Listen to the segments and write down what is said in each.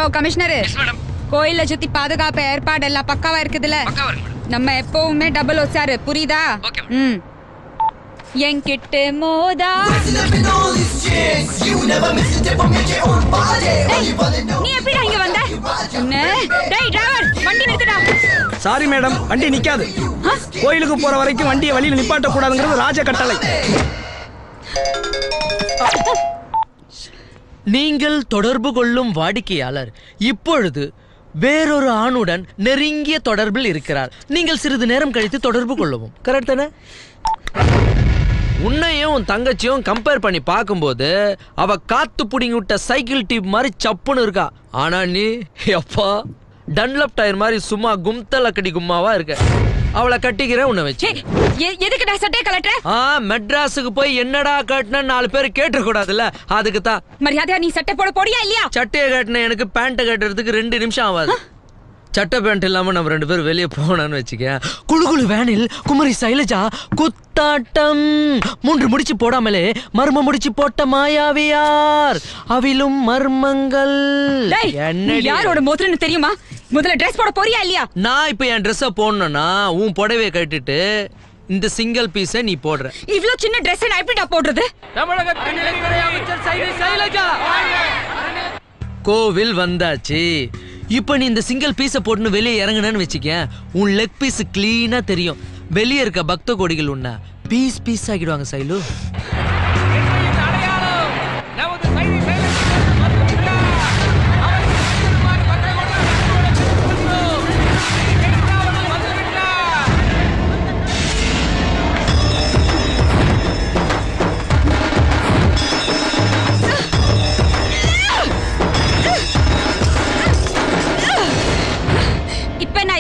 யோ commissioner, கோயில சுத்தி பாதுகாப்பு ஏற்பாடு எல்லாம் பக்காவா இருக்குதுல? நம்ம எப்பவுமே டபுள் ஒசாரு, புரியுதா? என்கிட்ட மோதா நீ எப்படிடா இங்க வந்த? டேய் டிரைவர், வண்டி நிறுத்துடா. சாரி மேடம், வண்டி நிக்காது. கோயிலுக்கு போற வரைக்கும் வண்டியை வழியில் நிப்பாட்ட கூடாதுங்கிறது ராஜ கட்டளை. நீங்கள் தொடர்பு கொள்ளும் வாடிக்கையாளர் இப்பொழுது வேறொரு ஆணுடன் நெருங்கிய தொடர்பில் இருக்கிறார். நீங்கள் சிறிது நேரம் கழித்து தொடர்பு கொள்ளவும். கரெக்ட் தானே? உன்னையும் உன் தங்கச்சியும் கம்பேர் பண்ணி பார்க்கும்போது அவ காத்து புடிங்கி விட்ட சைக்கிள் டியூப் மாதிரி சப்புன்னு இருக்கா. ஆனா நீ எப்பா டன்லப் டயர் மாதிரி சும்மா கும்தலக்கடி கும்மாவா இருக்க. அவளை கட்டிக்கிறேன் உன்னை வச்சு. எதுக்குடா சட்டை கலட்டுற? மெட்ராஸுக்கு போய் என்னடா கட்டின 4 பேர் கேட்டுற கூடாதுல்ல, அதுக்கு தான். மரியாதையா நீ சட்டை போடியா இல்லையா? சட்டையை கட்டின எனக்கு பேண்ட்டை கட்டுறதுக்கு 2 நிமிஷம் ஆகாது. சட்டை பேண்ட் இல்லாம நம்ம 2 பேரும் வெளியே போனோன்னு வச்சுக்க. குழு வேனில் குமரி சைலஜா குத்தாட்டம் 3 முடிச்சு போடாமலே மர்ம முடிச்சு போட்ட மாயாவியார் அவிலும் மர்மங்கள். யாரோட மோதிரன்னு தெரியுமா? முதல்ல ட்ரெஸ் போட போறியா இல்லையா? நான் இப்ப என் ட்ரெஸ்ஸை போடணும்னா உன் புடவையை கட்டிட்டு இந்த சிங்கிள் பீஸை நீ போடுற. இவ்ளோ சின்ன ட்ரெஸ் நான் எப்படிடா போடுறது? கோவில் வந்தாச்சு. இப்ப நீ இந்த சிங்கிள் பீஸை போட்டுன்னு வெளியே இறங்குனன்னு வச்சுக்க, உன் லெக் பீஸ் கிளீனா தெரியும். வெளியே இருக்க பக்த கோடிகள் உன்ன பீஸ் ஆகிடுவாங்க. சைலு,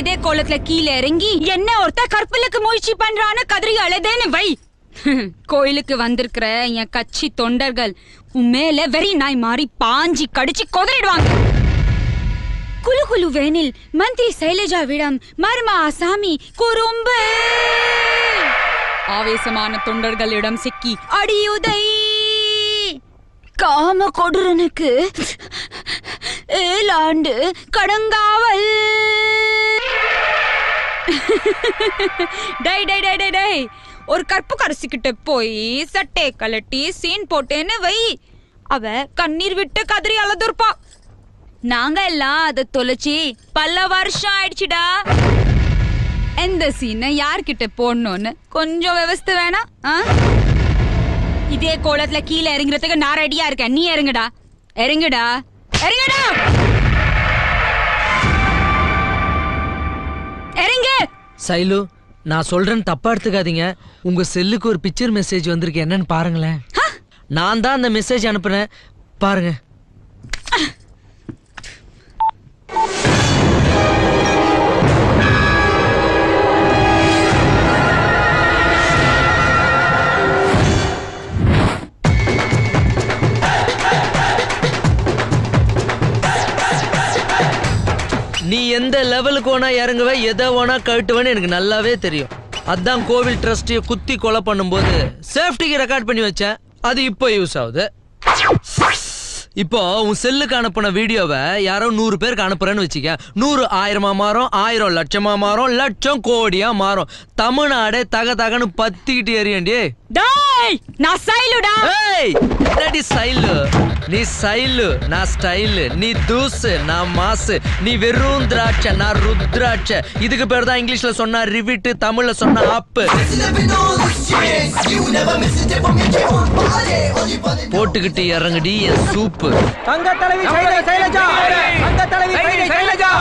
இதே கோலத்துல கீழே இறங்கி என்ன ஒருத்த கற்பலுக்கு முயற்சி பண்றான்னு கதறி அழுதேன்னு வை. கோயிலுக்கு வந்திருக்கிற என் கட்சி தொண்டர்கள் உண்மையில வெறி நாய் மாறி பாஞ்சி கடிச்சு கொதறிடுவாங்க. குழு வேனில் மந்திரி சைலஜாவிடம் மர்ம ஆசாமி குறும்பு ஆவேசமான தொண்டர்களிடம் சிக்கி அடியுதை. காம கொடுரனுக்கு 7 ஆண்டு கடங்காவல். டேய் ஒரு கற்பு கரசிக்கிட்ட போய் சட்டை கலட்டி சீன் போட்டேன்னு வை, அவ கண்ணீர் விட்டு கதறி அழுதுருப்பா. நாங்க எல்லாம் அதை தொலைச்சி பல வருஷம் ஆயிடுச்சுடா. எந்த சீனை யார்கிட்ட போடணும்னு கொஞ்சம் விவஸ்தை வேணா? இதே கோலத்துல கீழே இறங்குறதுக்கு நான் ரெடியா இருக்கேன். நீ இறங்குடா. சைலு, நான் சொல்றேன்னு தப்பா எடுத்துக்காதீங்க. உங்க செல்லுக்கு ஒரு பிக்சர் மெசேஜ் வந்திருக்கு, என்னன்னு பாருங்களேன். நான் தான் அந்த மெசேஜ் அனுப்புனேன், பாருங்க. நீ எந்த லெவலுக்கு வேணா இறங்குவ, எதை வேணா கட்டுவேன்னு எனக்கு நல்லாவே தெரியும். அதான் கோவில் ட்ரஸ்டியை குத்தி கொலை பண்ணும்போது சேஃப்டிக்கு ரெக்கார்ட் பண்ணி வச்சேன். அது இப்போ யூஸ் ஆகுது. இப்போ உன் செல்லுக்கு அனுப்பின வீடியோவை யாரோ 100 பேருக்கு அனுப்புறேன்னு வச்சுக்க. 100 1000 மாறும், 1000 லட்சமா மாறும், லட்சம் கோடியா மாறும். தமிழ்நாடே தகன்னு பத்திக்கிட்டு எறியண்டி. நான் சைலுடா. சைலு, நீ சைலு, நான் ஸ்டைலு. நீ தூசு, நான் மாசு. நீ வெறும் திராட்சை, நான் ருத்ராட்சை. இதுக்கு பேர் தான் இங்கிலீஷ்ல சொன்னா ரிவிட்டு, தமிழ்ல சொன்னா அப்பு. போட்டுக்கிட்டு இறங்குடி என் சூப்பு. தங்க தலைவி சைலஜா, தங்க தலைவி சைலஜா.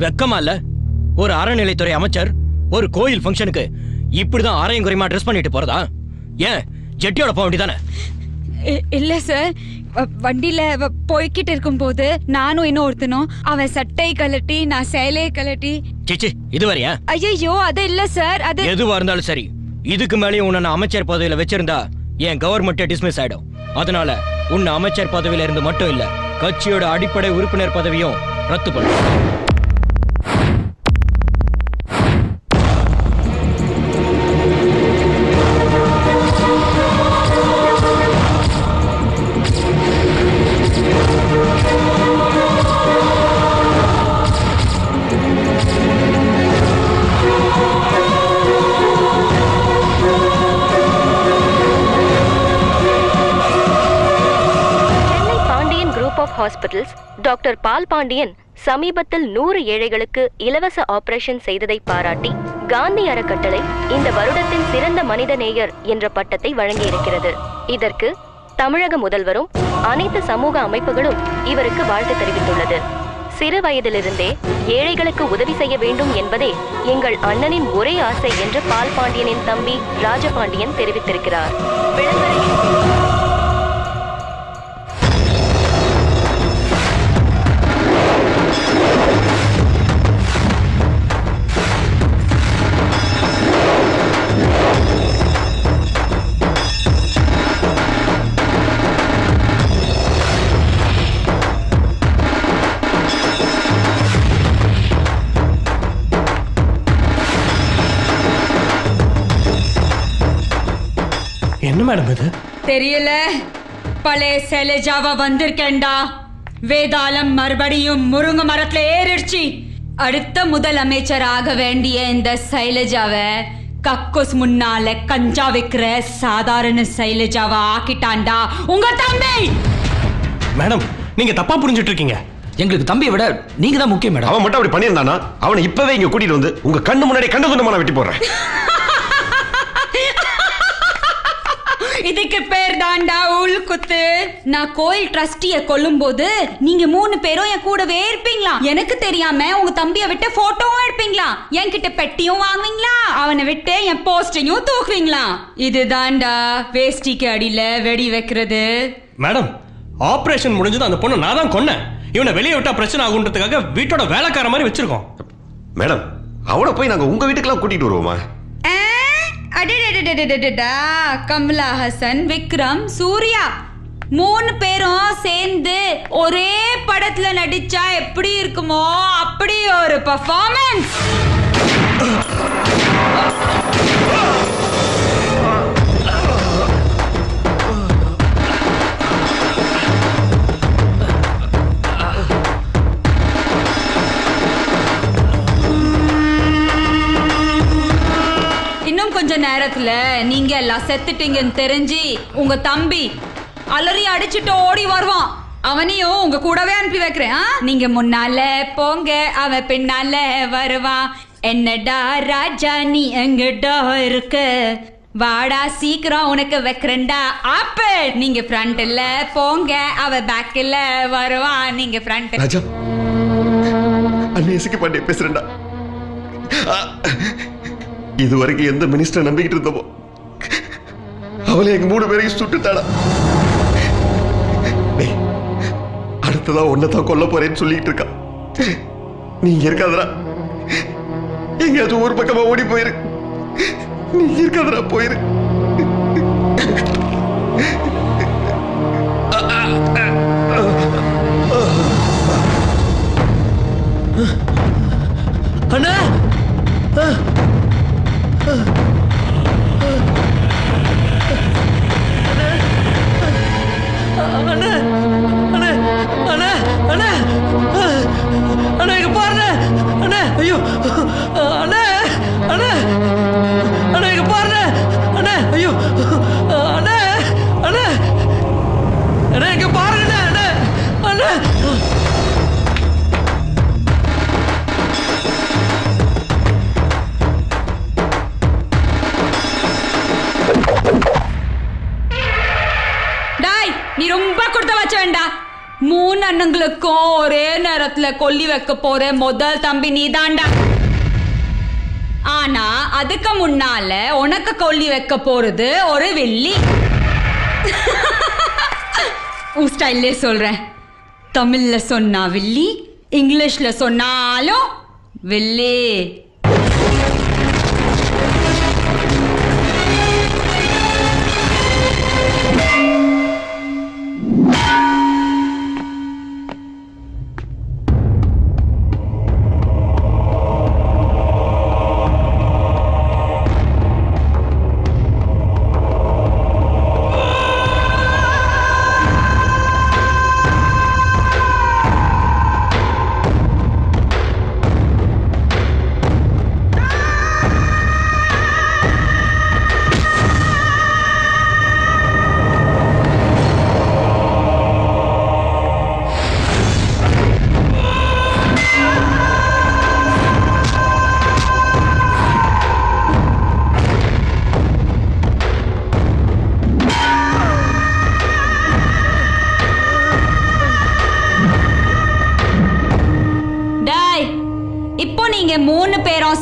வெக்கமா இல்ல? ஒரு அறநிலைத்துறை அமைச்சர் ஒரு கோயில் ஃபங்க்ஷனுக்கு இப்படிதான் அரையும் குறையுமா ட்ரெஸ் பண்ணிட்டு போறதா? ஏன் ஜெட்டியோட போக வேண்டியதானே? இல்ல சார், வண்டியில போய்கிட்டு இருக்கும் போது நானும் இன்னொருத்தனும் அவன் சட்டை கலட்டி நான் சேலையை கலட்டி. சிச்சி இது வரையா? ஐயோ அது இல்ல சார், அது எதுவா இருந்தாலும் சரி, இதுக்கு மேலேயும் உன்னை நான் அமைச்சர் பதவியில வச்சிருந்தா என் கவர்மெண்ட் டிஸ்மிஸ் ஆயிடும். அதனால உன்னை அமைச்சர் பதவியில இருந்து மட்டும் இல்ல, கட்சியோட அடிப்படை உறுப்பினர் பதவியும் ரத்து பண்ணு. ஹாஸ்பிட்டல்ஸ் டாக்டர் பால் பாண்டியன் சமீபத்தில் 100 ஏழைகளுக்கு இலவச ஆபரேஷன் செய்ததை பாராட்டி காந்தி அறக்கட்டளை இந்த வருடத்தின் சிறந்த மனிதநேயர் என்ற பட்டத்தை வழங்கியிருக்கிறது. இதற்கு தமிழக முதல்வரும் அனைத்து சமூக அமைப்புகளும் இவருக்கு வாழ்த்து தெரிவித்துள்ளது. சிறு வயதிலிருந்தே ஏழைகளுக்கு உதவி செய்ய வேண்டும் என்பதே எங்கள் அண்ணனின் ஒரே ஆசை என்று பால் பாண்டியனின் தம்பி ராஜபாண்டியன் தெரிவித்திருக்கிறார். என்ன மேடம் இது? தெரியல, பழைய சைலஜாவா வந்திருக்கேன்டா. வேதாளம் மறுபடியும் முருங்க மரத்துல ஏறிடுச்சு. அடுத்த முதலமைச்சர் ஆக வேண்டிய இந்த சைலஜாவை கக்கோஸ் முன்னால கஞ்சா வைக்கிற சாதாரண சைலஜாவா ஆக்கிட்டான்டா உங்க தம்பி. மேடம் நீங்க தப்பா புரிஞ்சிட்டு இருக்கீங்க. எங்களுக்கு தம்பியை விட நீங்க தான் முக்கியம் மேடம். அவன் மட்டும் அப்படி பண்ணியிருந்தானா அவனை இப்பவே இங்க கூட்டிட்டு வந்து உங்க கண்ணு முன்னாடி கண்டு துண்டமா வெட்டி போடுறேன். இதுக்கு பேர் தாண்டா உள்குத்து. நான் கோயில் ட்ரஸ்டிய கொல்லும் போது நீங்க 3 பேரும் என் கூடவே இருப்பீங்களா? எனக்கு தெரியாம உங்க தம்பியை விட்டு போட்டோவும் எடுப்பீங்களா? என்கிட்ட பெட்டியும் வாங்குவீங்களா? அவனை விட்டு என் போஸ்டையும் தூக்குவீங்களா? இது தாண்டா வேஷ்டிக்கு அடியில வெடி வைக்கிறது. மேடம் ஆபரேஷன் முடிஞ்சது அந்த பொண்ணு நான் தான் கொன்னேன். இவனை வெளியே விட்டா பிரச்சனை ஆகுன்றதுக்காக வீட்டோட வேலைக்கார மாதிரி வச்சிருக்கோம். மேடம் அவனை போய் நாங்க உங்க வீட்டுக்கெல்லாம் கூட்டிட்டு வருவோமா? கமலா ஹசன், விக்ரம், சூர்யா 3 பேரும் சேர்ந்து ஒரே படத்துல நடிச்சா எப்படி இருக்குமோ அப்படி ஒரு பெர்ஃபார்மன்ஸ். இன்னும் கொஞ்ச நேரத்துல நீங்க எல்லாம் செத்துட்டீங்கன்னு தெரிஞ்சு உங்க தம்பி அலறி அடிச்சுட்டு ஓடி வருவான். அவனையும் உங்க கூடவே அனுப்பி வைக்கிறேன். நீங்க முன்னால போங்க, அவன் பின்னால வருவான். என்னடா ராஜா நீ எங்கடா இருக்க, வாடா சீக்கிரம் உனக்கு வைக்கிறேன்டா ஆப்பு. நீங்க ஃப்ரண்ட்ல போங்க, அவ பேக்ல வருவான். நீங்க ஃப்ரண்ட். ராஜா அன்னைக்கு பாண்டிய பேசுறேன்டா. இதுவரைக்கும் எந்த மினிஸ்டர் நம்பிக்கிட்டு இருந்தோமோ அவளை எங்க 3 பேரையும் சுட்டுட்டாடா. அடுத்ததான் ஒன்னதான் கொல்ல போறேன்னு சொல்லிட்டு இருக்கா. நீங்க இருக்காதரா, எங்கேயாச்சும் ஒரு பக்கமா ஓடி போயிரு. நீங்க இருக்காதரா, போயிரு. அண்ணா நீ ரொம்ப கொடுத்த வச்ச வேண்டாம். 3 அண்ணங்களுக்கும் ஒரே நேரத்துல கொல்லி வைக்க போற முதல் தம்பி நீ தாண்டா. ஆனா அதுக்கு முன்னால உனக்கு கொல்லி வைக்க போறது ஒரு வெள்ளி. உன் ஸ்டைல்லே சொல்றேன். தமிழ்ல சொன்னா வெள்ளி, இங்கிலீஷ்ல சொன்னாலும் வெள்ளி.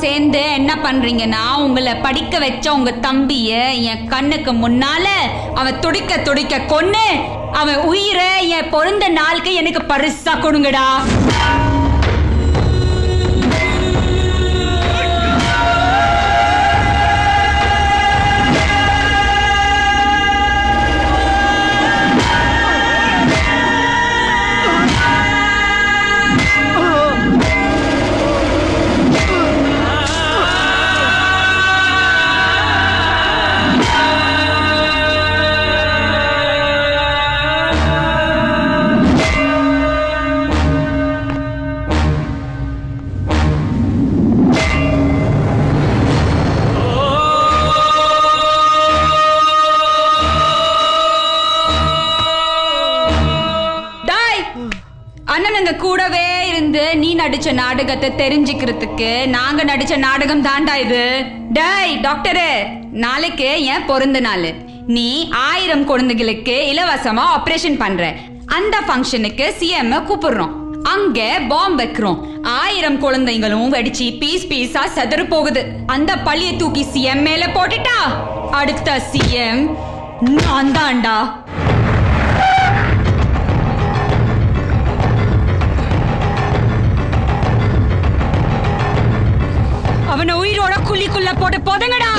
சேர்ந்து என்ன பண்றீங்கன்னா, உங்களை படிக்க வச்ச உங்க தம்பிய என் கண்ணுக்கு முன்னால அவன் துடிக்க துடிக்க கொன்னு அவன் உயிரை என் பிறந்த நாளுக்கு எனக்கு பரிசா கொடுங்கடா. அண்ணனுங்க கூடவே இருந்து நீ நடிச்ச நாடகத்தை தெரிஞ்சுக்கிறதுக்கு நாங்க நடிச்ச நாடகம் தாண்டா இது. டேய் டாக்டரு, நாளைக்கு என் பிறந்த நாள். நீ 1000 குழந்தைகளுக்கு இலவசமா ஆபரேஷன் பண்ற. அந்த ஃபங்க்ஷனுக்கு சிஎம் கூப்பிடுறோம். அங்க பாம்பு வைக்கிறோம். 1000 குழந்தைகளும் வெடிச்சு பீஸ் பீஸா செதறு போகுது. அந்த பழிய தூக்கி சிஎம் மேல போட்டுட்டா அடுத்த சிஎம் நான் தான்டா. அவனை உயிரோட குழிக்குள்ள போட்டு போதுங்கடா.